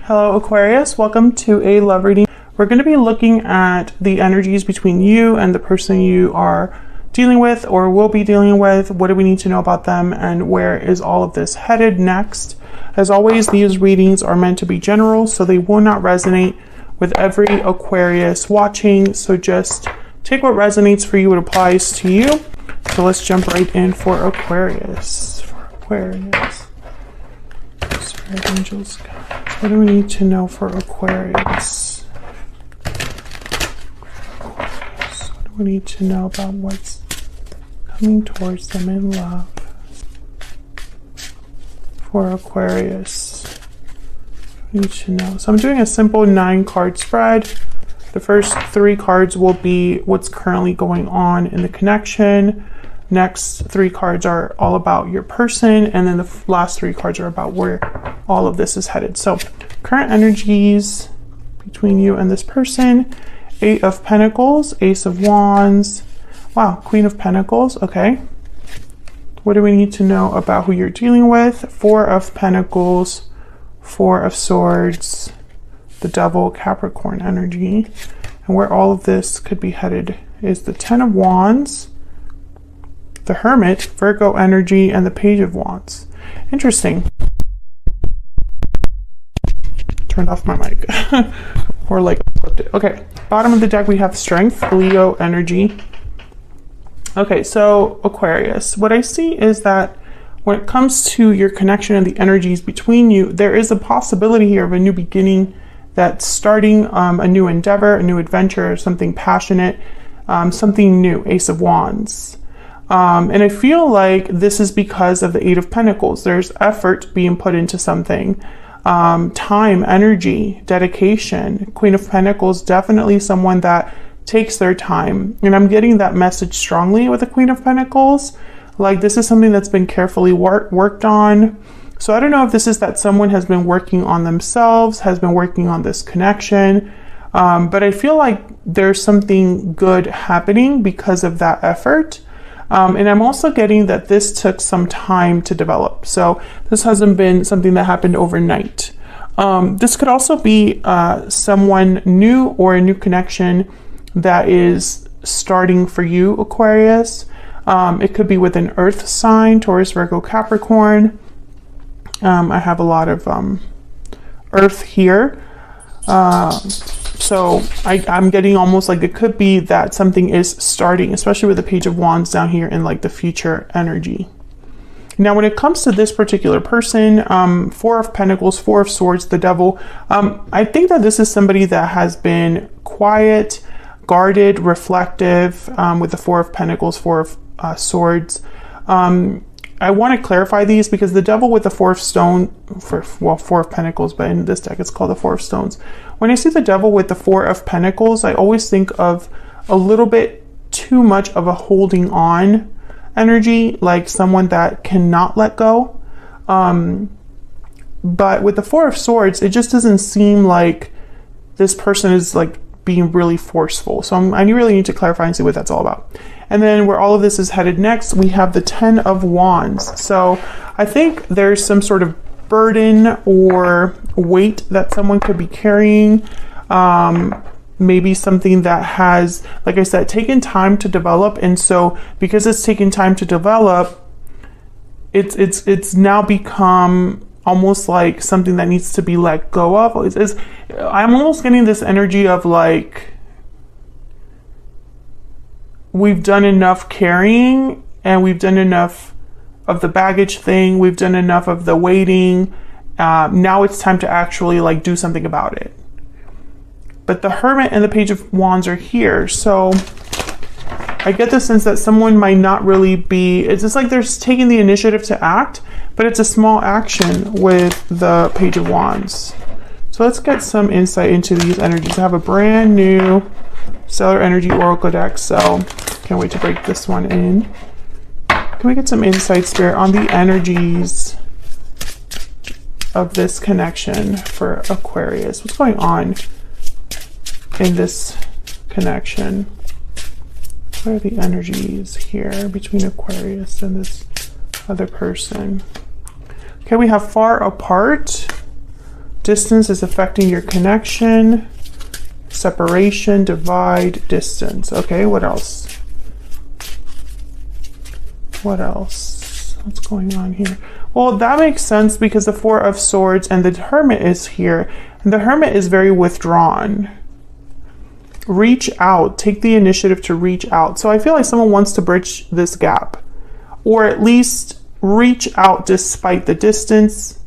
Hello Aquarius, welcome to a love reading. We're going to be looking at the energies between you and the person you are dealing with or will be dealing with. What do we need to know about them and where is all of this headed next? As always, these readings are meant to be general, so they will not resonate with every Aquarius watching. So just take what resonates for you, what applies to you. So let's jump right in for Aquarius. Spirit angels, guys. What do we need to know for Aquarius? What do we need to know about what's coming towards them in love for Aquarius? We need to know. So I'm doing a simple 9-card spread. The first 3 cards will be what's currently going on in the connection. Next 3 cards are all about your person, and then the last 3 cards are about where all of this is headed. So current energies between you and this person: 8 of Pentacles, Ace of Wands, wow, Queen of Pentacles. Okay, what do we need to know about who you're dealing with? 4 of Pentacles, 4 of Swords, the Devil, Capricorn energy. And where all of this could be headed is the 10 of Wands, the Hermit, Virgo energy, and the Page of Wands. Interesting. Turned off my mic. Or like flipped it. Okay, bottom of the deck we have Strength, Leo energy. Okay, so Aquarius, what I see is that when it comes to your connection and the energies between you, there is a possibility here of a new beginning, that's starting a new endeavor, a new adventure, something passionate, something new. Ace of Wands. And I feel like this is because of the 8 of Pentacles. There's effort being put into something. Time, energy, dedication. Queen of Pentacles, definitely someone that takes their time. And I'm getting that message strongly with the Queen of Pentacles. Like this is something that's been carefully worked on. So I don't know if this is that someone has been working on themselves, has been working on this connection. But I feel like there's something good happening because of that effort. And I'm also getting that this took some time to develop. So this hasn't been something that happened overnight. This could also be someone new or a new connection that is starting for you, Aquarius. It could be with an earth sign, Taurus, Virgo, Capricorn. I have a lot of earth here. So I'm getting almost like it could be that something is starting, especially with the Page of Wands down here in like the future energy. Now, when it comes to this particular person, 4 of Pentacles, 4 of Swords, the Devil, I think that this is somebody that has been quiet, guarded, reflective, with the 4 of Pentacles, 4 of Swords. I want to clarify these because the Devil with the 4 of Pentacles, but in this deck it's called the 4 of Stones. When I see the Devil with the 4 of Pentacles, I always think of a little bit too much of a holding on energy, like someone that cannot let go. But with the 4 of Swords, it just doesn't seem like this person is like being really forceful. So I really need to clarify and see what that's all about. And then where all of this is headed next, we have the 10 of Wands. So I think there's some sort of burden or weight that someone could be carrying. Maybe something that has, like I said, taken time to develop. And so because it's taken time to develop, it's now become almost like something that needs to be let go of. I'm almost getting this energy of like, we've done enough carrying and we've done enough of the baggage thing. We've done enough of the waiting. Now it's time to actually like do something about it. But the Hermit and the Page of Wands are here. So I get the sense that someone might not really be, it's just like they're taking the initiative to act, but it's a small action with the Page of Wands. So let's get some insight into these energies. I have a brand new Stellar Energy Oracle deck, so can't wait to break this one in. Can we get some insight, Spirit, on the energies of this connection for Aquarius? What's going on in this connection? What are the energies here between Aquarius and this other person? Okay, we have far apart, Distance is affecting your connection. Separation, divide, distance. Okay, what else? What else? What's going on here? Well, that makes sense because the Four of Swords and the Hermit is here. And the Hermit is very withdrawn. Reach out. Take the initiative to reach out. So I feel like someone wants to bridge this gap. Or at least reach out despite the distance.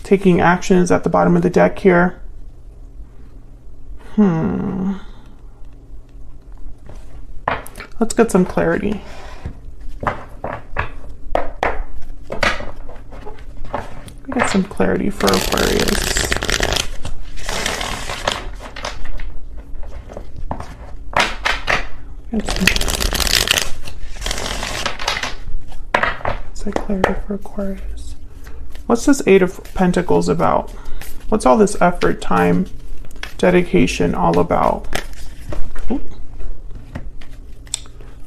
Taking actions at the bottom of the deck here. Let's get some clarity. Get some clarity for Aquarius. Let's get clarity for Aquarius. What's this Eight of Pentacles about? What's all this effort, time, dedication all about? Ooh.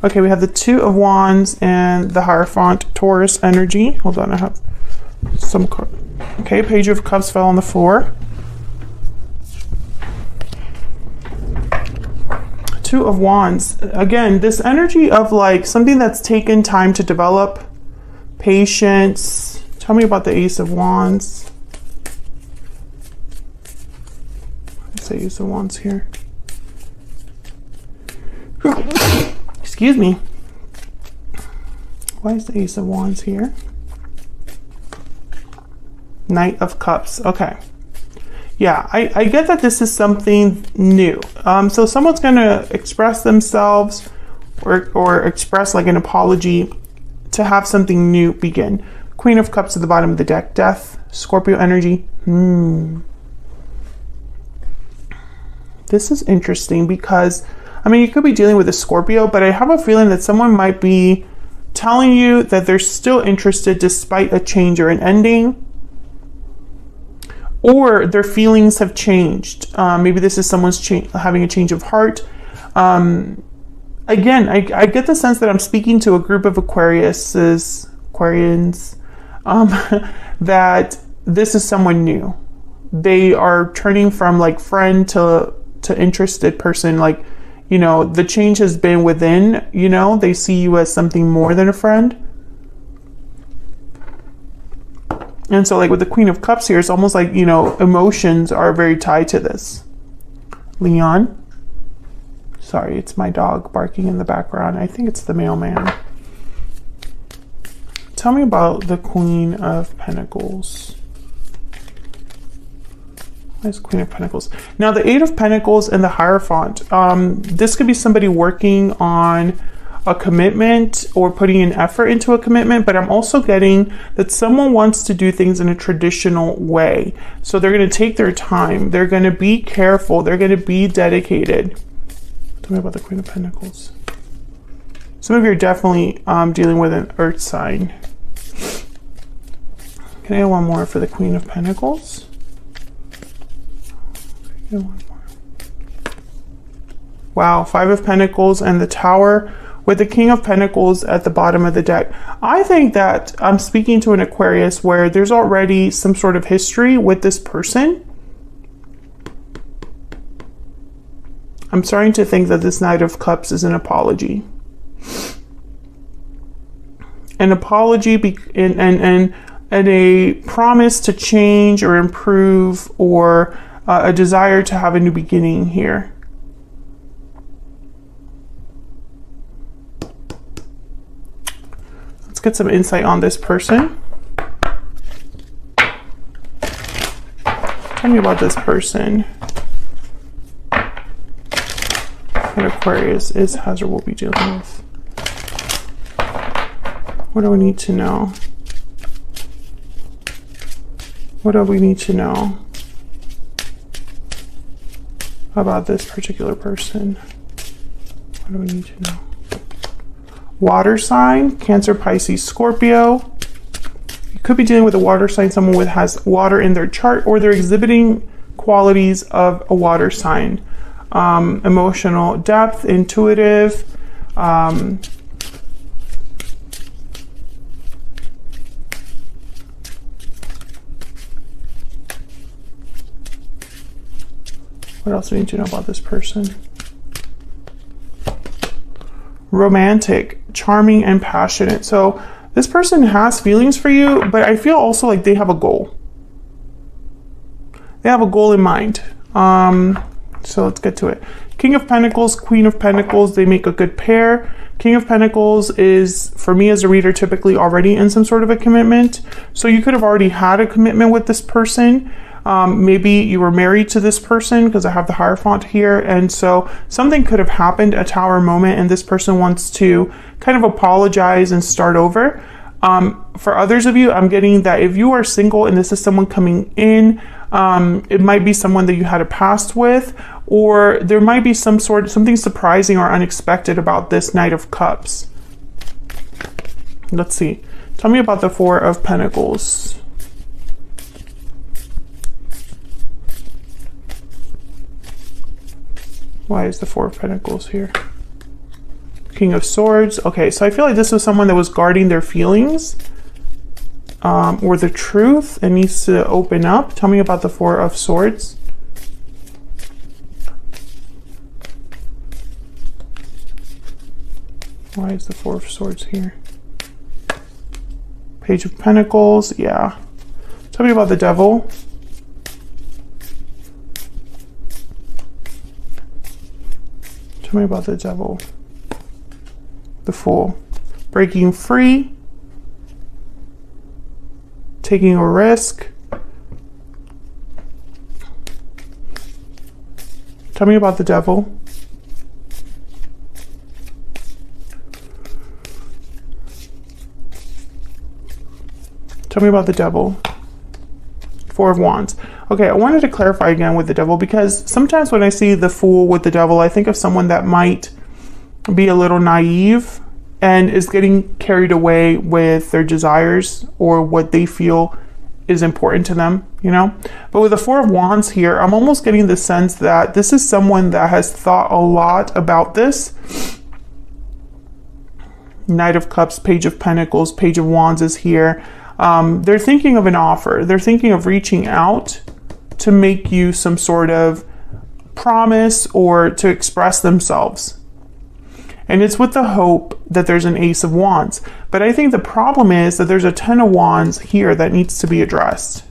Okay, we have the Two of Wands and the Hierophant, Taurus energy. Hold on, I have some. Okay, Page of Cups fell on the floor. Two of Wands. Again, this energy of like something that's taken time to develop. Patience. Tell me about the Ace of Wands. I say Ace of Wands here. Excuse me. Why is the Ace of Wands here? Knight of Cups. Okay. Yeah, I get that this is something new. So someone's going to express themselves or express like an apology to have something new begin. Queen of Cups at the bottom of the deck. Death. Scorpio energy. This is interesting because, I mean, you could be dealing with a Scorpio, but I have a feeling that someone might be telling you that they're still interested despite a change or an ending. Or their feelings have changed. Maybe this is someone's having a change of heart. Again, I get the sense that I'm speaking to a group of Aquarians, that this is someone new. They are turning from like friend to interested person. Like, you know, the change has been within, you know, they see you as something more than a friend. And so like with the Queen of Cups here, it's almost like, you know, emotions are very tied to this. Leon. Sorry, it's my dog barking in the background. I think it's the mailman. Tell me about the Queen of Pentacles. Where's Queen of Pentacles? Now the Eight of Pentacles and the Hierophant. This could be somebody working on a commitment or putting an effort into a commitment, but I'm also getting that someone wants to do things in a traditional way. So they're going to take their time. They're going to be careful. They're going to be dedicated. Tell me about the Queen of Pentacles. Some of you are definitely dealing with an earth sign. Can I get one more for the Queen of Pentacles? Get one more. Wow, Five of Pentacles and the Tower with the King of Pentacles at the bottom of the deck. I think that I'm speaking to an Aquarius where there's already some sort of history with this person. I'm starting to think that this Knight of Cups is an apology. An apology and a promise to change or improve, or a desire to have a new beginning here. Let's get some insight on this person. Tell me about this person. What Aquarius is, has, or will be dealing with. What do we need to know? What do we need to know about this particular person? What do we need to know? Water sign, Cancer, Pisces, Scorpio. You could be dealing with a water sign, someone with has water in their chart, or they're exhibiting qualities of a water sign. Emotional depth, intuitive, What else do we need to know about this person? Romantic, charming, and passionate. So this person has feelings for you, but I feel also like they have a goal. They have a goal in mind. So let's get to it. King of Pentacles, Queen of Pentacles, they make a good pair. King of Pentacles is, for me as a reader, typically already in some sort of a commitment. So you could have already had a commitment with this person. Maybe you were married to this person, because I have the Hierophant here. And so something could have happened, a Tower moment, and this person wants to kind of apologize and start over. For others of you, I'm getting that if you are single and this is someone coming in, it might be someone that you had a past with, or there might be something surprising or unexpected about this Knight of Cups. Let's see. Tell me about the Four of Pentacles. Why is the Four of Pentacles here? King of Swords. Okay, so I feel like this was someone that was guarding their feelings or the truth and needs to open up. Tell me about the Four of Swords. Why is the Four of Swords here? Page of Pentacles. Yeah. Tell me about the Devil. Tell me about the Devil. The Fool. Breaking free. Taking a risk. Tell me about the Devil. Tell me about the Devil. Four of Wands. Okay, I wanted to clarify again with the Devil, because sometimes when I see the Fool with the Devil, I think of someone that might be a little naive and is getting carried away with their desires or what they feel is important to them, you know? But with the Four of Wands here, I'm almost getting the sense that this is someone that has thought a lot about this. Knight of Cups, Page of Pentacles, Page of Wands is here. They're thinking of an offer. They're thinking of reaching out to make you some sort of promise or to express themselves. And it's with the hope that there's an Ace of Wands. But I think the problem is that there's a Ten of Wands here that needs to be addressed.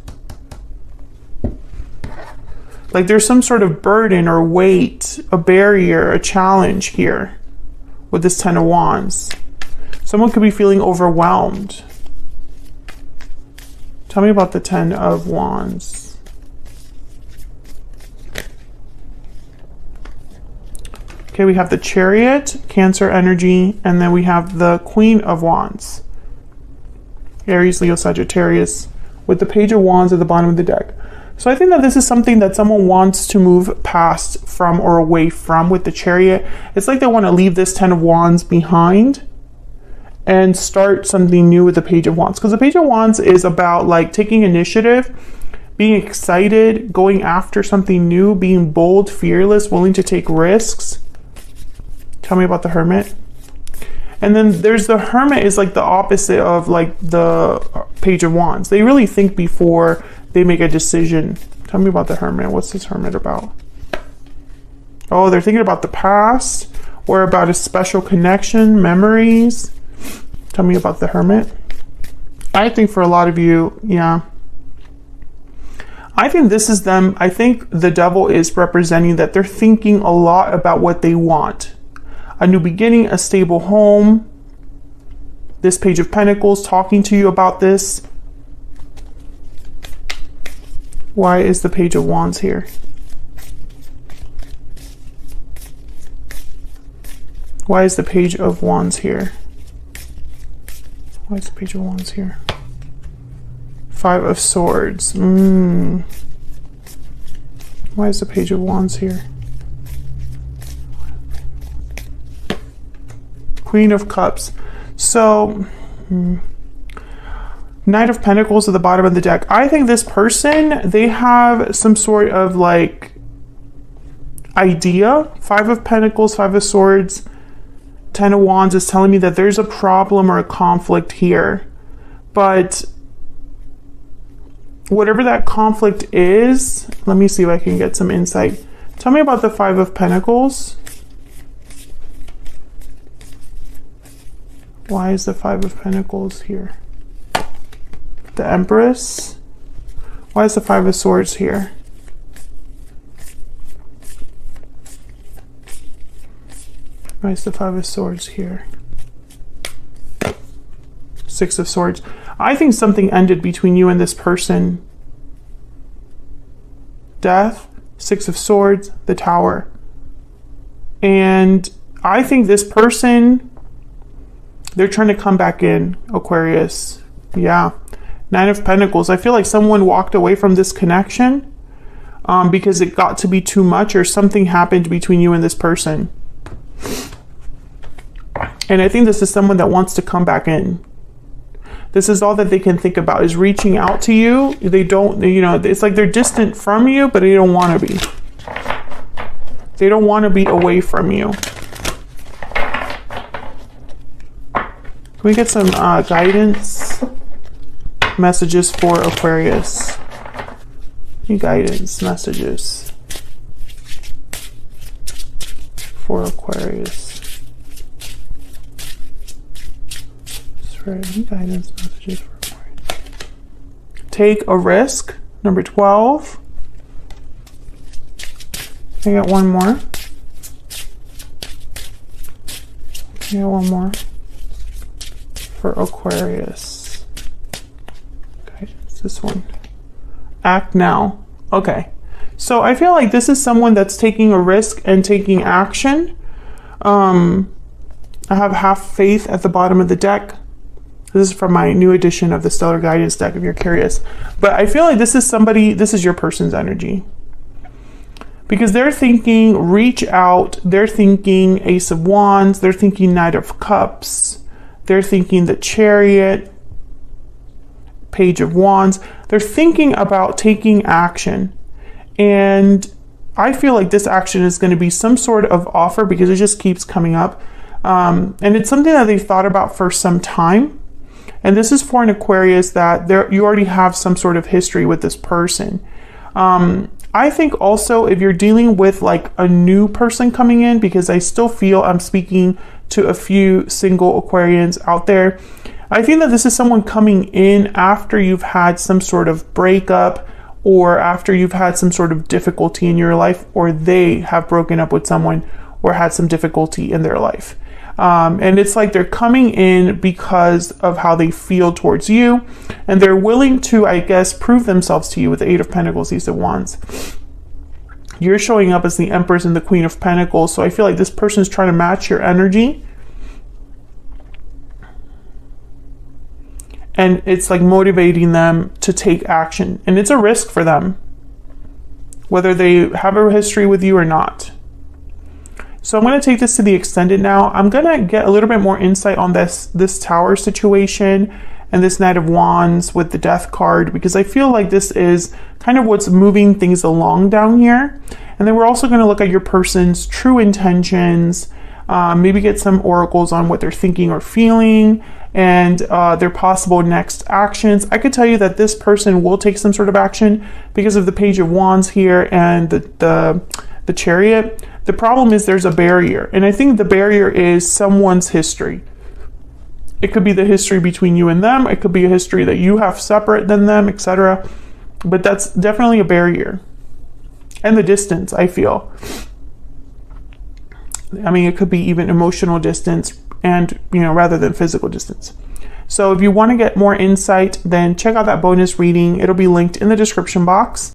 Like there's some sort of burden or weight, a barrier, a challenge here with this Ten of Wands. Someone could be feeling overwhelmed. Tell me about the Ten of Wands. Okay, we have the Chariot, Cancer energy, and then we have the Queen of Wands. Aries, Leo, Sagittarius, with the Page of Wands at the bottom of the deck. So I think that this is something that someone wants to move past from or away from with the Chariot. It's like they want to leave this Ten of Wands behind and start something new with the Page of Wands. Because the Page of Wands is about like taking initiative, being excited, going after something new, being bold, fearless, willing to take risks. Tell me about the Hermit. And then there's the Hermit is like the opposite of like the Page of Wands. They really think before they make a decision. Tell me about the Hermit. What's this Hermit about? Oh, they're thinking about the past or about a special connection, memories. Tell me about the Hermit. I think for a lot of you, yeah. I think this is them. I think the Devil is representing that they're thinking a lot about what they want. A new beginning, a stable home. This Page of Pentacles talking to you about this. Why is the Page of Wands here? Why is the Page of Wands here? Why is the Page of Wands here? Five of Swords. Why is the Page of Wands here? Queen of Cups. So, Knight of Pentacles at the bottom of the deck. I think this person, they have some sort of like idea. Five of Pentacles, Five of Swords, Ten of Wands is telling me that there's a problem or a conflict here. But whatever that conflict is, let me see if I can get some insight. Tell me about the Five of Pentacles. Why is the Five of Pentacles here? The Empress. Why is the Five of Swords here? Why is the Five of Swords here? Six of Swords. I think something ended between you and this person. Death, Six of Swords, the Tower. And I think this person, they're trying to come back in, Aquarius. Yeah. Nine of Pentacles. I feel like someone walked away from this connection because it got to be too much, or something happened between you and this person. And I think this is someone that wants to come back in. This is all that they can think about, is reaching out to you. They don't, you know, it's like they're distant from you, but they don't want to be. They don't want to be away from you. Can we get some guidance messages for Aquarius? Any guidance messages for Aquarius? Any guidance messages for Aquarius? Take a risk, number 12. I got one more. I got one more for Aquarius. Okay, it's this one. Act now. Okay, so I feel like this is someone that's taking a risk and taking action. I have half faith at the bottom of the deck. This is from my new edition of the Stellar Guidance deck, if you're curious. But I feel like this is somebody, this is your person's energy. Because they're thinking reach out, they're thinking Ace of Wands, they're thinking Knight of Cups, they're thinking the Chariot, Page of Wands. They're thinking about taking action. And I feel like this action is going to be some sort of offer, because it just keeps coming up. And it's something that they've thought about for some time. And this is for an Aquarius that you already have some sort of history with this person. I think also if you're dealing with like a new person coming in, because I still feel I'm speaking to a few single Aquarians out there, I think that this is someone coming in after you've had some sort of breakup, or after you've had some sort of difficulty in your life, or they have broken up with someone or had some difficulty in their life. And it's like they're coming in because of how they feel towards you, and they're willing to, I guess, prove themselves to you with the Eight of Pentacles, Ace of Wands. You're showing up as the Empress and the Queen of Pentacles, so I feel like this person is trying to match your energy. And it's like motivating them to take action. And it's a risk for them, whether they have a history with you or not. So I'm going to take this to the extended now. I'm going to get a little bit more insight on this Tower situation and this Knight of Wands with the Death card, because I feel like this is kind of what's moving things along down here. And then we're also going to look at your person's true intentions, maybe get some oracles on what they're thinking or feeling, and their possible next actions. I could tell you that this person will take some sort of action because of the Page of Wands here and the Chariot. The problem is there's a barrier, and I think the barrier is someone's history. It could be the history between you and them. It could be a history that you have separate than them, etc. But that's definitely a barrier. And the distance, I feel. I mean, it could be even emotional distance, and, you know, rather than physical distance. So if you want to get more insight, then check out that bonus reading. It'll be linked in the description box.